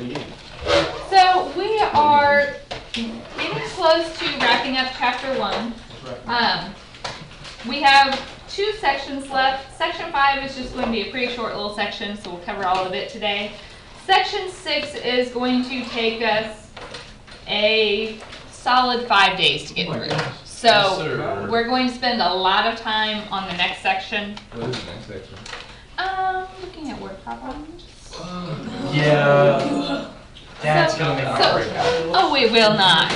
So we are getting close to wrapping up chapter 1. We have 2 sections left. Section 5 is just going to be a pretty short little section, so we'll cover all of it today. Section 6 is going to take us a solid 5 days to get through. So we're going to spend a lot of time on the next section. What is the next section? Looking at word problems. Yeah. That's going to make my break out. Oh, we will not.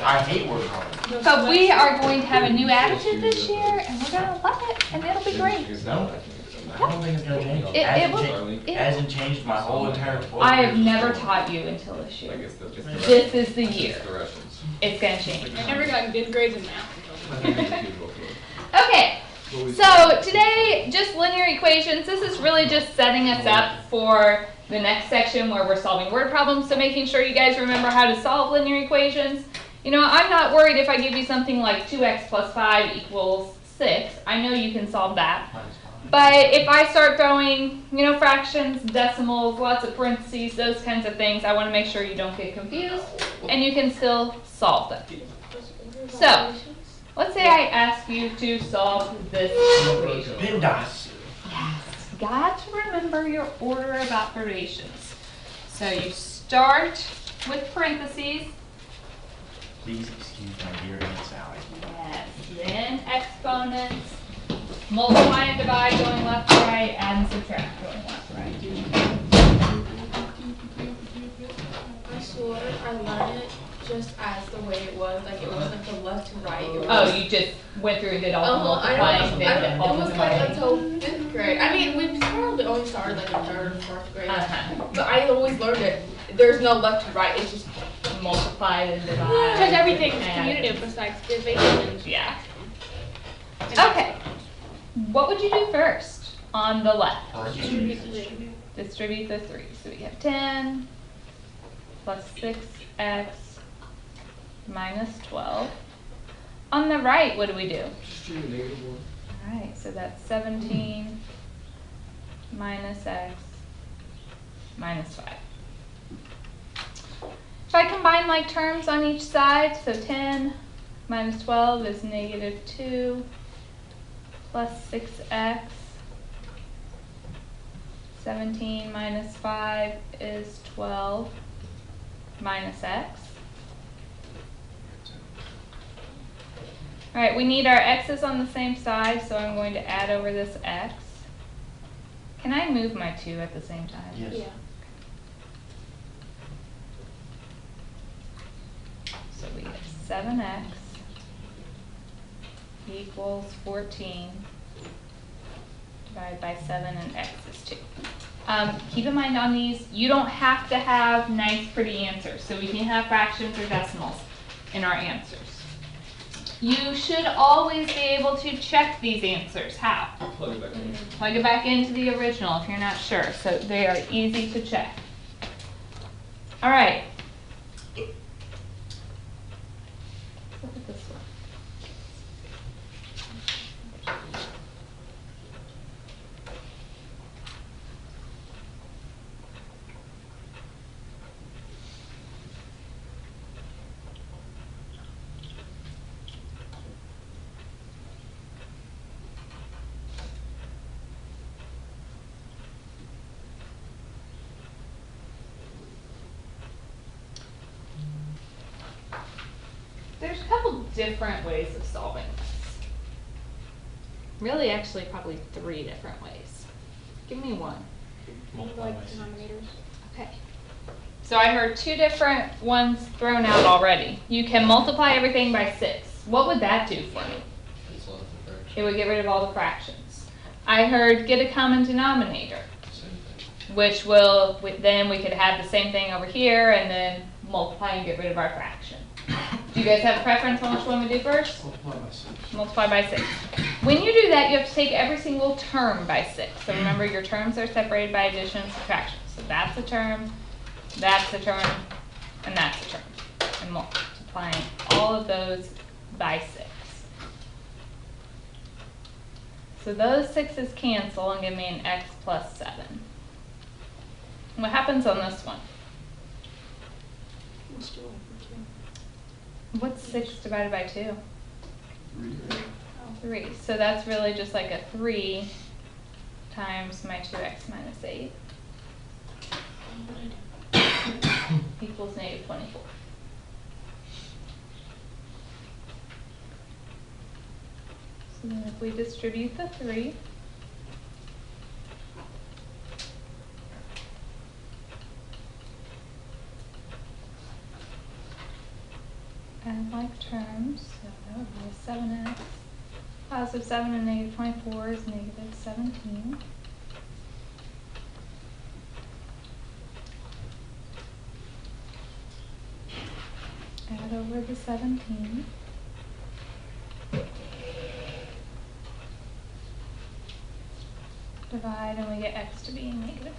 I hate word problems. But we are going to have a new attitude this year, and we're going to love it, and it'll be great. No, I don't think it's going to change. It hasn't changed my whole entire 12 I have years. never taught you until this year. This is the year. It's going to change. I never got good grades in math until Okay, so today, just linear equations. This is really just setting us up for the next section where we're solving word problems, so making sure you guys remember how to solve linear equations. You know, I'm not worried if I give you something like 2x plus 5 equals 6. I know you can solve that. But if I start throwing, you know, fractions, decimals, lots of parentheses, those kinds of things, I want to make sure you don't get confused and you can still solve them. So, let's say I ask you to solve this equation. PIMDAS. Yes, got to remember your order of operations. So you start with parentheses. Please excuse my dear Aunt Sally. Yes, then exponents. Multiply and divide going left to right, add and subtract going left to right. I swore I learned it just as the way it was. Like it wasn't from left to right. It was, Oh, you just went through and did all the multiplying, then it was like until 5th grade. I mean, we probably only started like in 3rd or 4th grade. But I always learned it. There's no left to right. It's just multiply and divide. because everything's commutative besides division. Yeah. Okay. What would you do first on the left? Distribute the 3. So we have 10 plus 6x minus 12. On the right, what do we do? All right, so that's 17 minus x minus 5. If I combine like terms on each side, so 10 minus 12 is negative 2 plus 6x. 17 minus 5 is 12 minus x. All right, we need our x's on the same side, so I'm going to add over this x. Can I move my 2 at the same time? Yes. Yeah. So we have 7x equals 14 divided by 7, and x is 2. Keep in mind on these, you don't have to have nice, pretty answers. So we can have fractions or decimals in our answers. You should always be able to check these answers. How? Plug it back in. Plug it back into the original if you're not sure. So they are easy to check. All right. Look at this one. There's a couple different ways of solving this. Really, actually, probably 3 different ways. Give me one. Like denominators. Okay. So I heard 2 different ones thrown out already. You can multiply everything by 6. What would that do for me? It would get rid of all the fractions. I heard get a common denominator, which will, then we could have the same thing over here and then multiply and get rid of our fraction. Do you guys have a preference on which one we do first? Multiply by 6. Multiply by 6. When you do that, you have to take every single term by 6. So remember, your terms are separated by addition and subtraction. So that's a term, that's a term, and that's a term. And multiplying all of those by 6. So those 6's cancel and give me an x plus 7. What happens on this one? What's 6 divided by 2? 3. So that's really just like a 3 times my 2x minus 8 equals negative 24. So then if we distribute the 3, add like terms, so that would be a 7x. Positive 7 and negative 24 is negative 17. Add over the 17. Divide and we get x to be negative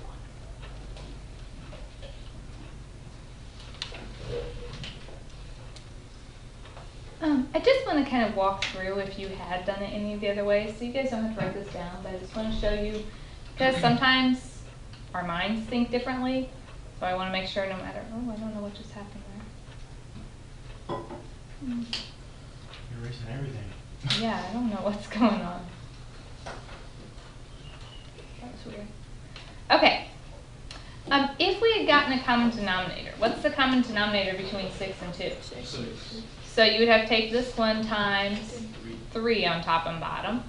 1. I just want to kind of walk through if you had done it any of the other ways, so you guys don't have to write this down, but I just want to show you, because sometimes our minds think differently, so I want to make sure no matter, oh, I don't know what just happened there. You're erasing everything. Yeah, I don't know what's going on. That was weird. Okay. If we had gotten a common denominator, what's the common denominator between 6 and 2? 6. So you would have to take this one times 3 on top and bottom.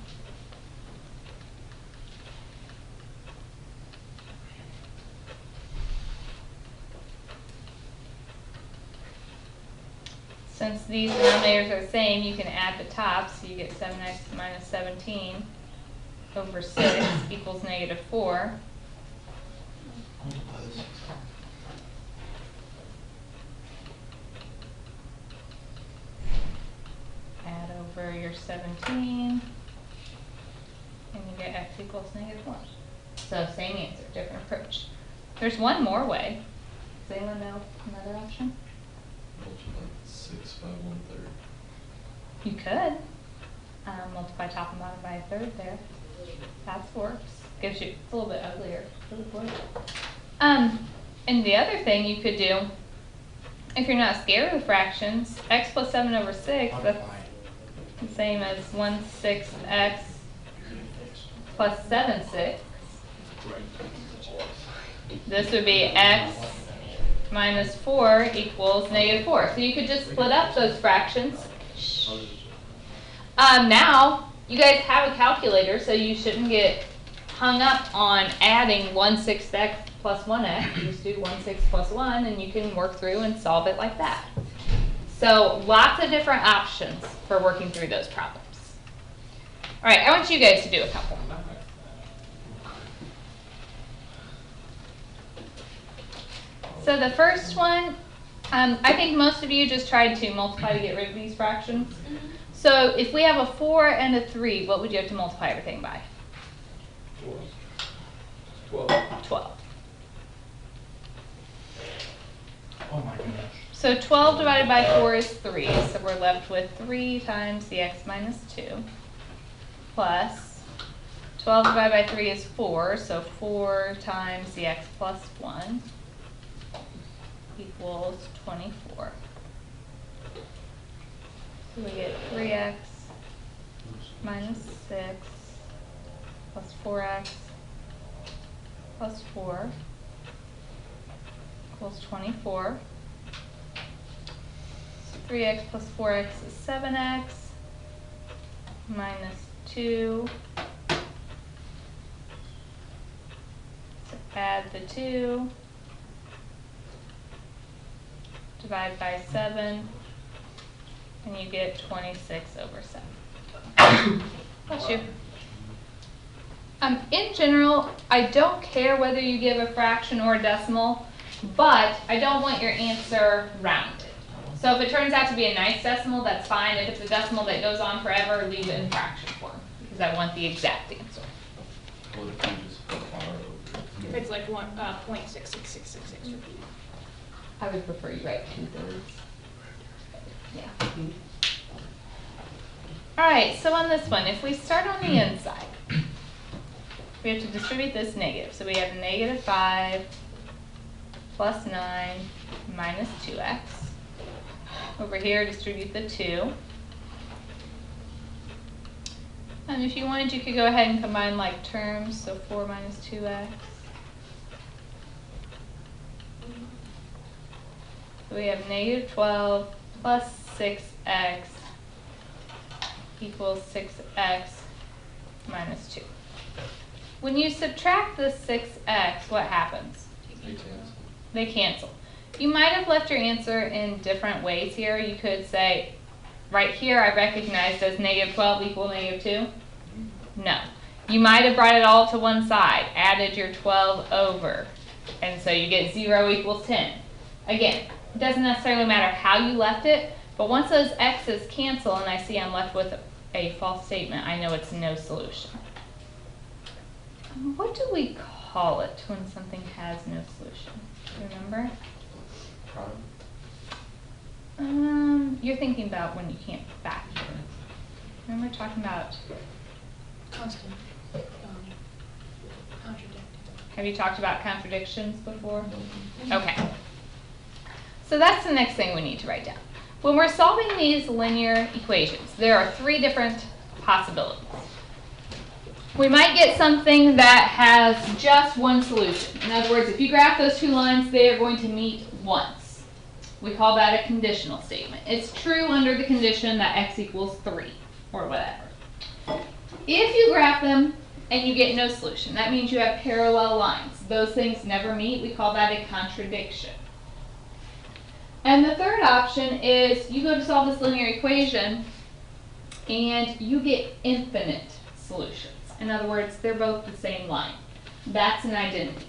Since these denominators are the same, you can add the tops, so you get 7x minus 17 over 6 equals negative 4. Add over your 17, and you get x equals negative 1. So same answer, different approach. There's one more way. Does anyone know another option? Multiply 6 by 1/3. You could multiply top and bottom by a third there. That works. Gives you, it's a little bit uglier. And the other thing you could do, if you're not scared of fractions, x plus 7 over 6, that's the same as 1/6x plus 7/6. This would be x minus 4 equals negative 4. So you could just split up those fractions. Now, you guys have a calculator, so you shouldn't get hung up on adding 1/6x plus 1x. You just do 1/6 plus 1, and you can work through and solve it like that. So lots of different options for working through those problems. All right, I want you guys to do a couple. So the first one, I think most of you just tried to multiply to get rid of these fractions. So if we have a 4 and a 3, what would you have to multiply everything by? 12. 12. Oh my gosh. So 12 divided by 4 is 3, so we're left with 3 times the x minus 2, plus 12 divided by 3 is 4, so 4 times the x plus 1 equals 24. So we get 3x minus 6 plus 4x plus 4 equals 24. So 3x plus 4x is 7x minus 2. So add the 2. Divide by 7, and you get 26 over 7. Bless you. In general, I don't care whether you give a fraction or a decimal, but I don't want your answer rounded. So if it turns out to be a nice decimal, that's fine. If it's a decimal that goes on forever, leave it in fraction form, because I want the exact answer. What if you just put R over it? It's like 0.66666 repeat. I would prefer you write 2/3. Yeah. All right, so on this one, if we start on the inside, we have to distribute this negative. So we have negative 5 plus 9 minus 2x. Over here, distribute the 2. And if you wanted, you could go ahead and combine like terms, so 4 minus 2x. So we have negative 12 plus 6x equals 6x minus 2. When you subtract the 6x, what happens? They cancel. They cancel. You might have left your answer in different ways here. You could say, right here I recognized as negative 12 equal negative 2. No. You might have brought it all to one side, added your 12 over, and so you get 0 equals 10. Again, it doesn't necessarily matter how you left it, but once those x's cancel and I see I'm left with a false statement, I know it's no solution. What do we call it when something has no solution? Do you remember? Prime. You're thinking about when you can't factor. Remember talking about, Constant. Contradicting. have you talked about contradictions before? No. Okay. So that's the next thing we need to write down. When we're solving these linear equations, there are 3 different possibilities. We might get something that has just one solution. In other words, if you graph those 2 lines, they are going to meet once. We call that a conditional statement. It's true under the condition that x equals 3 or whatever. If you graph them and you get no solution, that means you have parallel lines. Those things never meet. We call that a contradiction. And the third option is you go to solve this linear equation and you get infinite solutions. In other words, they're both the same line. That's an identity.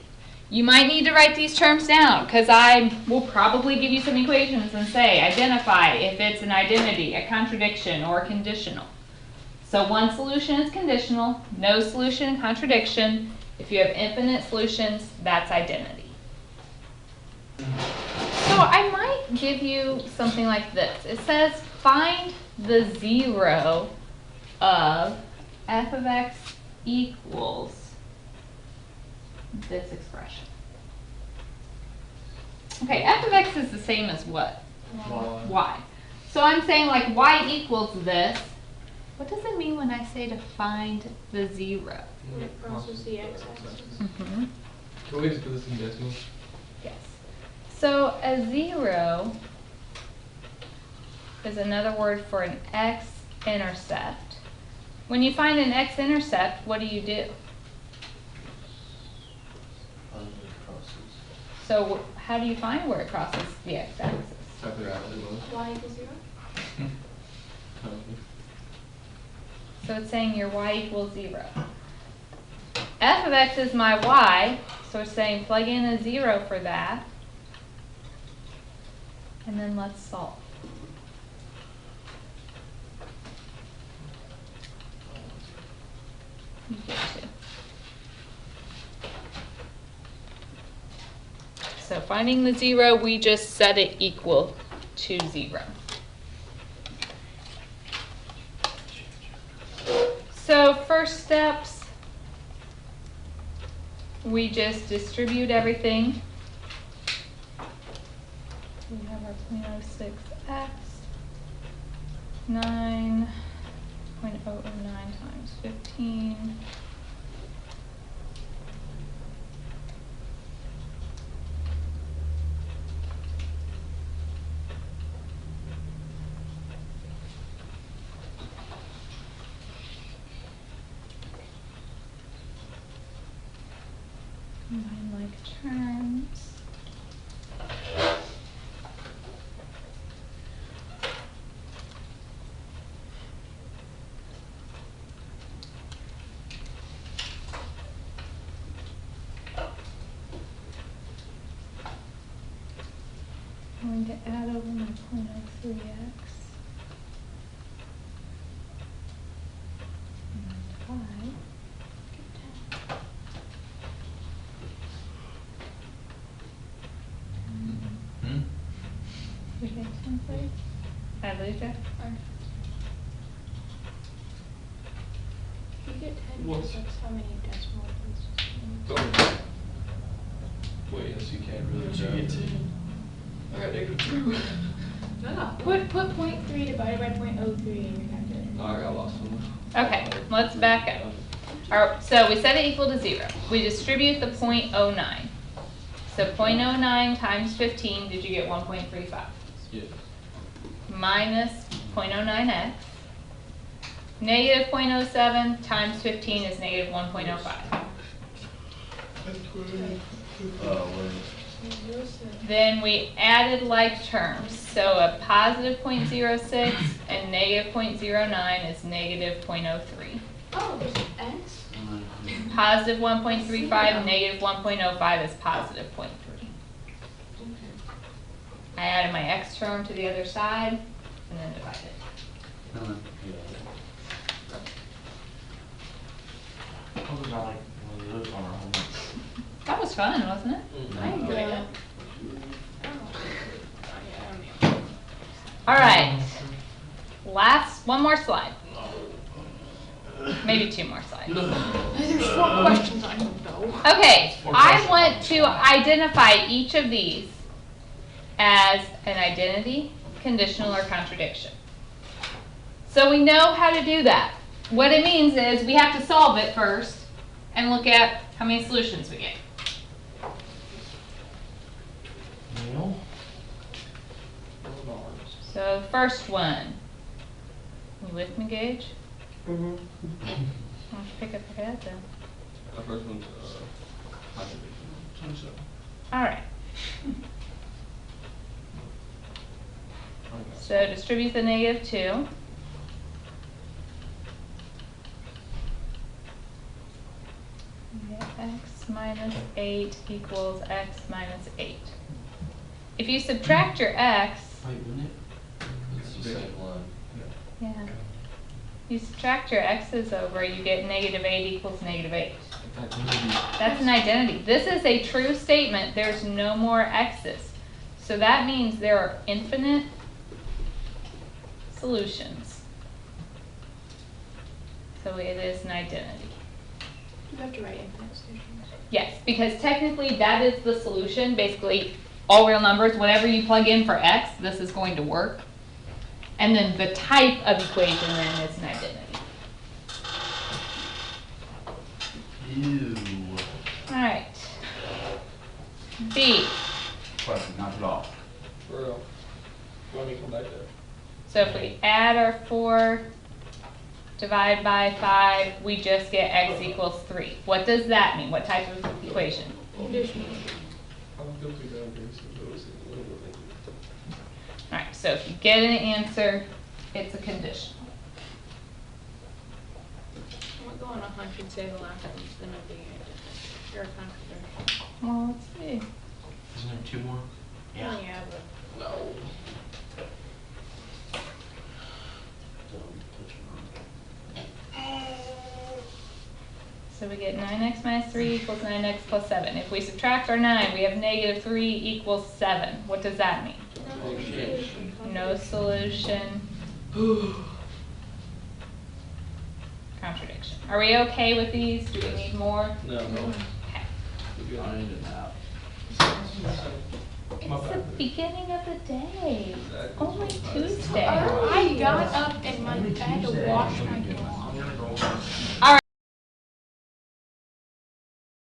You might need to write these terms down because I will probably give you some equations and say identify if it's an identity, a contradiction, or a conditional. So one solution is conditional, no solution, contradiction. If you have infinite solutions, that's identity. So I might give you something like this. It says find the 0 of f of x equals this expression. Okay, f of x is the same as what? Y. So I'm saying like y equals this. What does it mean when I say to find the 0? When it crosses the x-axis. Mm-hmm. Can we just put this in decimals? Yes. So a 0 is another word for an x-intercept. When you find an x-intercept, what do you do? So how do you find where it crosses the x-axis? Y equals 0? So it's saying your y equals 0. F of x is my y, so it's saying plug in a 0 for that. And then let's solve. You get 2. So finding the 0, we just set it equal to 0. So first steps, we just distribute everything. We have our 0.06x, 9.009 times 15. Combine like terms. I'm going to add over my 0.03x. And 5. We get 10, please. I lose it. If you get 10, What's- that's how many decimal places. Oh. Wait, guess you can't really What'd you tell. get to? I got -2. No. Put 0.3 divided by 0.03 in your calculator. No, I got lost one. Okay, let's back up. So we set it equal to 0. We distribute the 0.09. So 0.09 times 15, did you get 1.35? Yeah. Minus 0.09x. Negative 0.07 times 15 is negative 1.05. Then we added like terms. So a positive 0.06 and negative 0.09 is negative 0.03. Oh, there's an X? Positive 1.35, negative 1.05 is positive 0.3. I added my x term to the other side and then divided. That was fun, wasn't it? I enjoyed it. All right. One more slide. Maybe 2 more slides. There's 4 questions I don't know. Okay, I want to identify each of these as an identity, conditional, or contradiction. So we know how to do that. What it means is we have to solve it first and look at how many solutions we get. So the first one. You with me, Gage? Mm-hmm. Why don't you pick up your head then? The first one's contradiction. All right. So distribute the -2. We get x minus 8 equals x minus 8. If you subtract your x, Wait, wouldn't it? It's the same line. yeah, you subtract your x's over, you get -8 equals -8. In fact, maybe That's an identity. This is a true statement. There's no more x's. So that means there are infinite solutions. So it is an identity. You have to write infinite solutions. Yes, because technically that is the solution. Basically, all real numbers, whatever you plug in for x, this is going to work. And then the type of equation then is an identity. Ew. All right. B. Question, knock it off. for real. You want me to come back there? So if we add our 4, divide by 5, we just get x equals 3. What does that mean? What type of equation? Conditional. I don't feel too bad for this. All right, so if you get an answer, it's a conditional. I'm gonna go on a hunch and say the last one's gonna be your contradiction. Well, let's see. Isn't there 2 more? Yeah, but No. So we get 9x minus 3 equals 9x plus 7. If we subtract our 9, we have -3 equals 7. What does that mean? No solution. Contradiction. Are we okay with these? Do we need more? No. Okay. I need it now. My It's the bad. beginning of the day. Exactly. Only Tuesday. I got up and I had to wash my